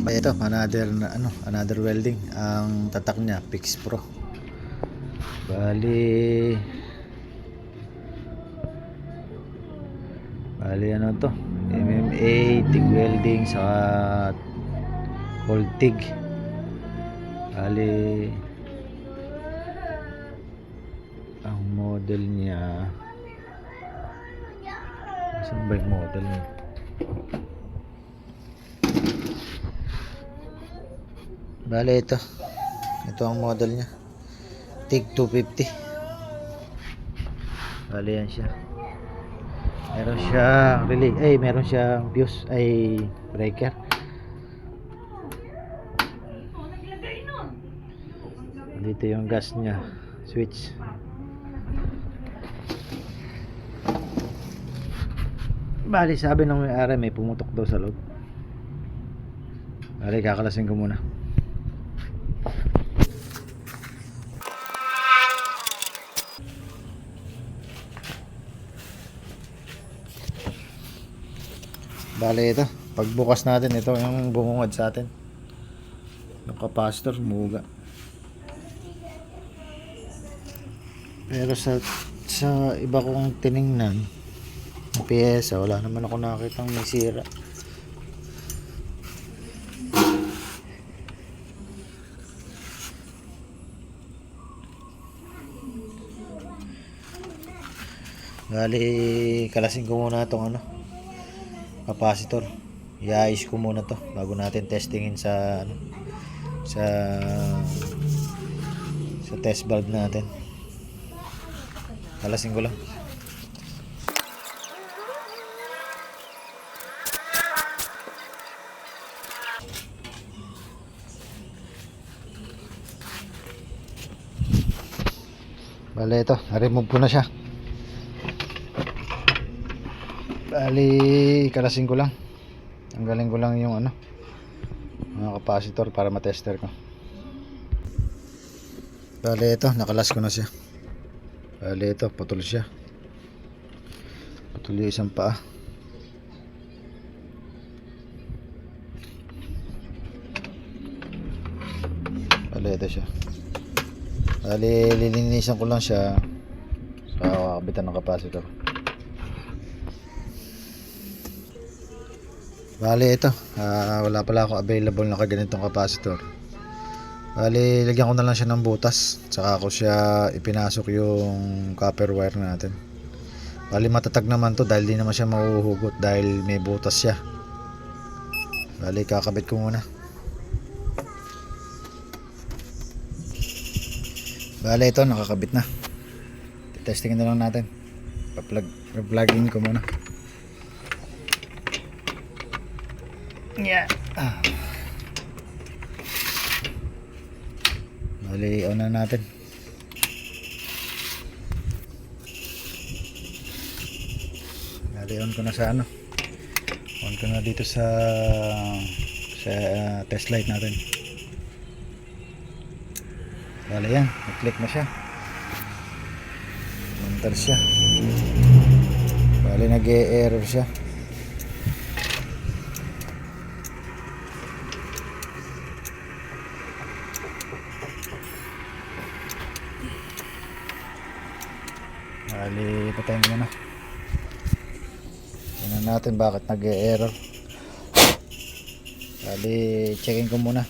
Ito another another welding. Ang tatak niya Fix Pro. Bali ano to, MMA, TIG welding sa cold TIG. Bali ang model niya, saan ba yung model niya? Bali ito ang model niya, TIG 250. Bali yan siya. Meron siyang relay, meron siyang fuse breaker. Dito yung gas niya, switch. Bali sabi ng may-ari may pumutok daw sa loob. Bali kakalasin ko muna. Bali ito, pagbukas natin, ito yung bumungad sa atin, yung capacitor muga. Pero sa iba kong tiningnan ng piyesa, wala naman ako nakitang may sira. Bali kalasin ko muna itong capacitor. I-ayos ko muna to bago natin testingin sa sa test valve natin. Kalasin ko lang. Bale ito, na-remove ko na siya. Bali kalasin ko lang, tanggalin ko lang yung mga capacitor para matester ko. Bali ito, nakalas ko na siya. Bali ito, putol siya, putol yung isang paa. Bali ito siya. Bali lilinisan ko lang siya sa kabitan ng capacitor. Bali ito, wala pala ako available na kaganitong capacitor. Bali lagyan ko na lang siya ng butas, saka ko siya ipinasok yung copper wire natin. Bali matatag naman to dahil di naman siya mahuhugot dahil may butas siya. Bali kakabit ko muna. Bali ito, nakakabit na. Testingin na lang natin. Pa-plugging ko muna. Yeah. Bali on na natin. Bali on ko na sa on ko na dito sa test light natin. Bali yan, nag-click na siya. Enter siya. Bali nag-e-error siya. Bali patayin mo na. Tingnan natin bakit nag-e-error. Bali checking ko muna.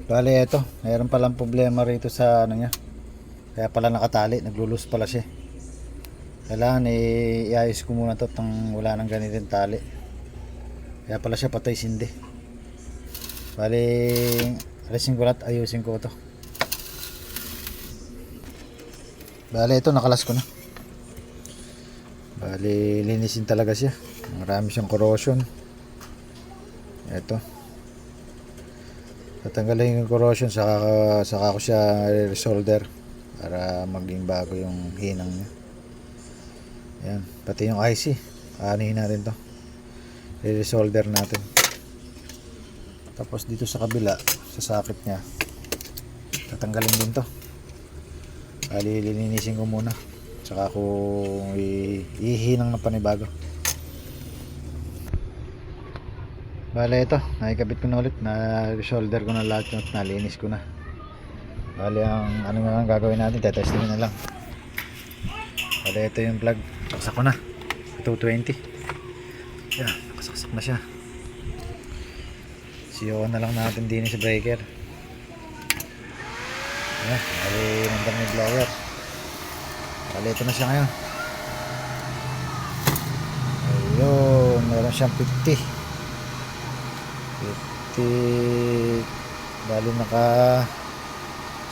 Bali ito, mayroon palang problema rito sa niya. Kaya pala nakatali, naglulus pala siya. Kailangan i-ayos ko muna to tang wala nang ganitong tali. Kaya pala siya patay sindi. Bali alisin ko lahat, ayusin ko to. Bali ito, nakalas ko na. Bali linisin talaga siya. Marami siyang corrosion. Ito. Tatanggalin yung corrosion, saka ko siya resolder para maging bago yung hinang niya. Ayan, pati yung IC aanihin natin to, resolder natin. Tapos dito sa kabila, sa socket nya, tatanggalin din to. Lilinisin ko muna, saka ko ihinang na panibago. Bale ito, nakikabit ko na ulit, na-shoulder ko na lahat yun at nalinis ko na. Bale ang ano na lang gagawin natin, tetestingin na lang. Bale ito yung plug, saksak ko na 220. Yan, nakasaksak na siya. Siyokan na lang natin din sa breaker. Yan, bale nandang may blower. Bale ito na siya ngayon. Ayun, meron siyang 50. Bali naka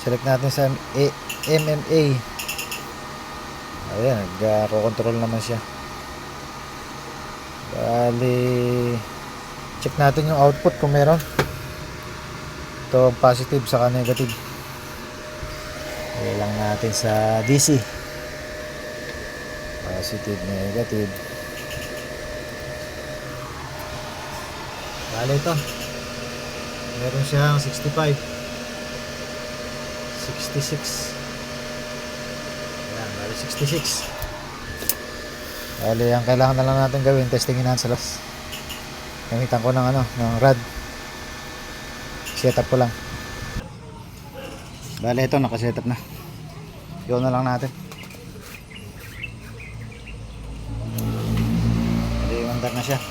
select natin sa MMA. Ayan, nagko-control naman siya. Bali check natin yung output kung meron. Ito positive saka negative. Ilang natin sa DC. Positive, negative. Bali ito, meron siyang 65, 66. Ayan, bali 66. Bali ang kailangan na lang natin gawin, testingin natin sa labas. Gamitan ko ng ng rod. Setup ko lang. Bali ito, nakasetup na. Yun na lang natin. Bali mandar na siya.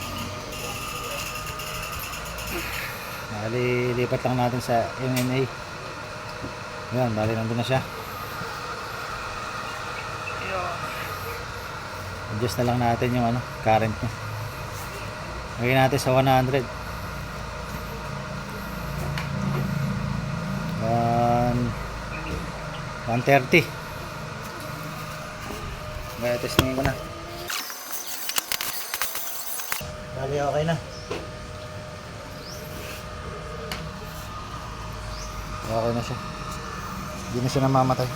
Bali lipat lang natin sa MMA. Ayan, bali nandun na siya. Adjust na lang natin yung current niya. Lagyan natin sa 100. 130. Kaya testingin ko na. Bali okay na. Okay na siya. Hindi na siya namamatay.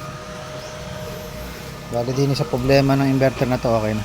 Bali din sa problema ng inverter na to, okay na.